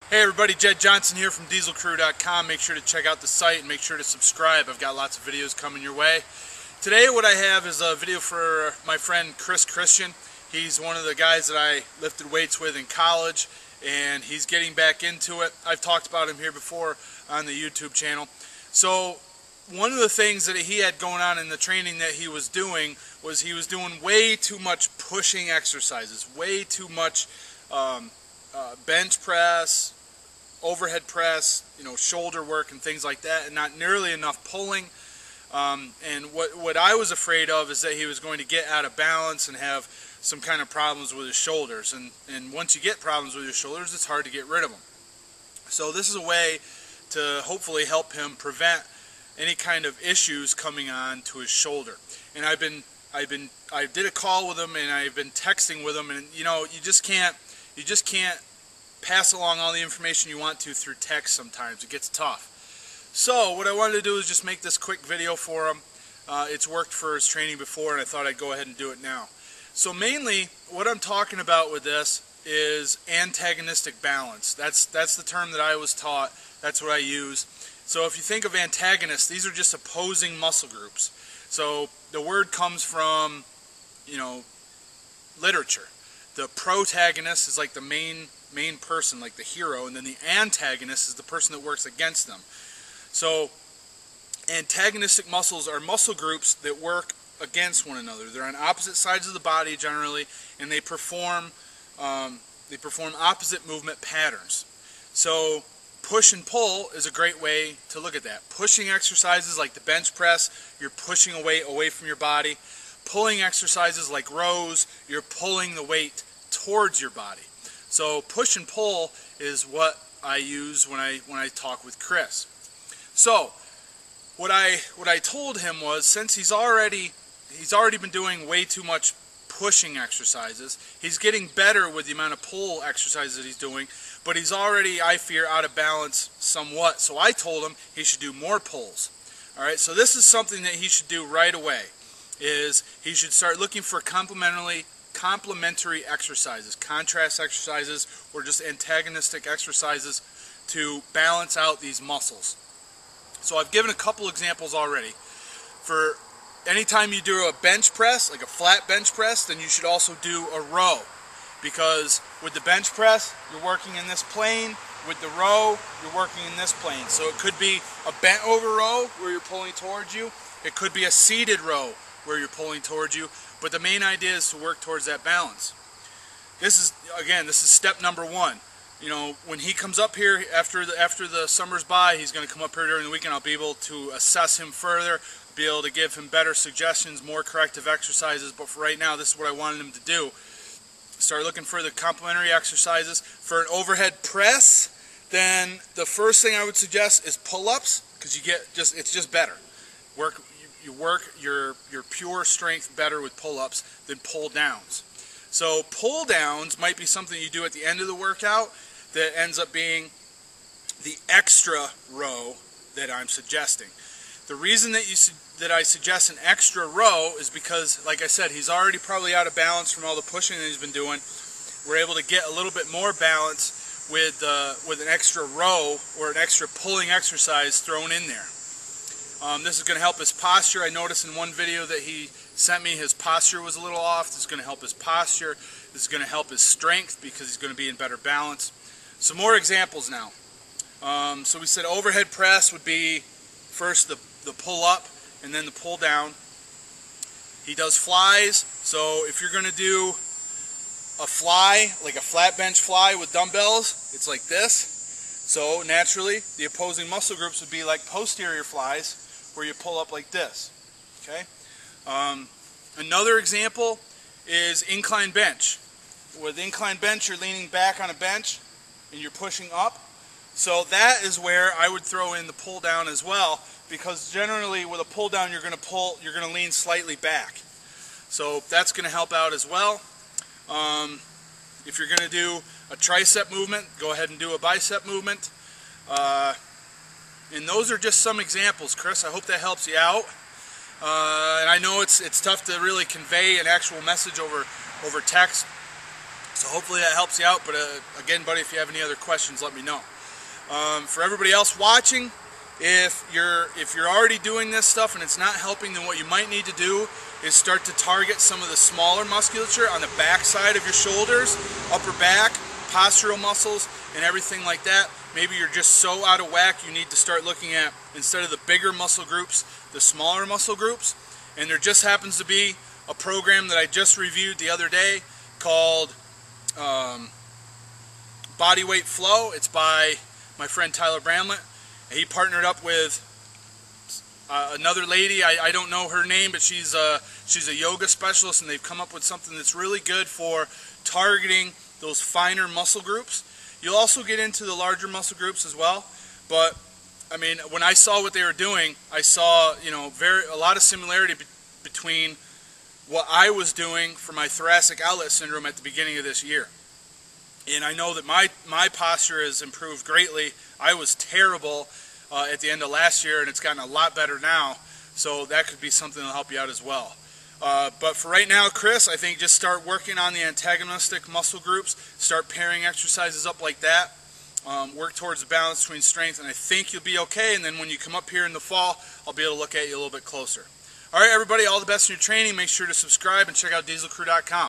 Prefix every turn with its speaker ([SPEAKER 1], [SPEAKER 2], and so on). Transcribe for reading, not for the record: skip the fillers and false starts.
[SPEAKER 1] Hey everybody, Jed Johnson here from dieselcrew.com. Make sure to check out the site and make sure to subscribe. I've got lots of videos coming your way. Today what I have is a video for my friend Chris Christian. He's one of the guys that I lifted weights with in college, and he's getting back into it. I've talked about him here before on the YouTube channel. So one of the things that he had going on in the training that he was doing was he was doing way too much pushing exercises, way too much bench press, overhead press, shoulder work and things like that, and not nearly enough pulling. And what I was afraid of is that he was going to get out of balance and have some kind of problems with his shoulders. And once you get problems with your shoulders, it's hard to get rid of them. So this is a way to hopefully help him prevent any kind of issues coming on to his shoulder. And I did a call with him, and I've been texting with him, and you just can't pass along all the information you want to through text sometimes. It gets tough. So what I wanted to do is just make this quick video for him. It's worked for his training before, and I thought I'd go ahead and do it now. So mainly what I'm talking about with this is antagonistic balance. That's the term that I was taught. That's what I use. So if you think of antagonists, these are just opposing muscle groups. So the word comes from, literature. The protagonist is like the main person, like the hero, and then the antagonist is the person that works against them. So antagonistic muscles are muscle groups that work against one another. They're on opposite sides of the body generally, and they perform opposite movement patterns. So push and pull is a great way to look at that. Pushing exercises like the bench press, you're pushing away from your body. Pulling exercises like rows, you're pulling the weight towards your body. So push and pull is what I use when I talk with Chris. So what I told him was, since he's already been doing way too much pushing exercises, he's getting better with the amount of pull exercises that he's doing, but he's already, I fear, out of balance somewhat. So I told him he should do more pulls. All right, so this is something that he should do right away. Is he should start looking for complementary exercises, contrast exercises, or just antagonistic exercises to balance out these muscles. So I've given a couple examples already. For anytime you do a bench press, like a flat bench press, then you should also do a row. Because with the bench press, you're working in this plane. With the row, you're working in this plane. So it could be a bent over row where you're pulling towards you. It could be a seated row where you're pulling towards you. But the main idea is to work towards that balance. This is step number one. When he comes up here after the summer's by, he's going to come up here during the weekend. I'll be able to assess him further, be able to give him better suggestions, more corrective exercises. But for right now, this is what I wanted him to do. Start looking for the complementary exercises. For an overhead press, then the first thing I would suggest is pull-ups, because it's just better. You work your pure strength better with pull-ups than pull-downs. So pull-downs might be something you do at the end of the workout that ends up being the extra row that I'm suggesting. The reason that I suggest an extra row is because, like I said, he's already probably out of balance from all the pushing that he's been doing. We're able to get a little bit more balance with an extra row or an extra pulling exercise thrown in there. This is going to help his posture. I noticed in one video that he sent me, his posture was a little off. This is going to help his posture. This is going to help his strength because he's going to be in better balance. Some more examples now. So we said overhead press would be first the pull up and then the pull down. He does flies. So if you're going to do a fly, like a flat bench fly with dumbbells, it's like this. So naturally, the opposing muscle groups would be like posterior flies, where you pull up like this. Okay. Another example is incline bench. With incline bench, you're leaning back on a bench and you're pushing up. So that is where I would throw in the pull down as well, because generally with a pull down, you're going to lean slightly back. So that's going to help out as well. If you're going to do a tricep movement, go ahead and do a bicep movement. And those are just some examples, Chris. I hope that helps you out. And I know it's tough to really convey an actual message over text. So hopefully that helps you out. But again, buddy, if you have any other questions, let me know. For everybody else watching, if you're already doing this stuff and it's not helping, then what you might need to do is start to target some of the smaller musculature on the back side of your shoulders, upper back, postural muscles, and everything like that. Maybe you're just so out of whack, you need to start looking at, instead of the bigger muscle groups, the smaller muscle groups. And there just happens to be a program that I just reviewed the other day called Body Weight Flow. It's by my friend Tyler Bramlett. He partnered up with another lady. I don't know her name, but she's a yoga specialist, and they've come up with something that's really good for targeting those finer muscle groups. You'll also get into the larger muscle groups as well, but I mean, when I saw what they were doing, I saw, you know, a lot of similarity between what I was doing for my thoracic outlet syndrome at the beginning of this year. And I know that my posture has improved greatly. I was terrible at the end of last year, and it's gotten a lot better now. So that could be something that'll help you out as well. But for right now, Chris, I think just start working on the antagonistic muscle groups. Start pairing exercises up like that. Work towards the balance between strength, and I think you'll be okay. And then when you come up here in the fall, I'll be able to look at you a little bit closer. All right, everybody, all the best in your training. Make sure to subscribe and check out dieselcrew.com.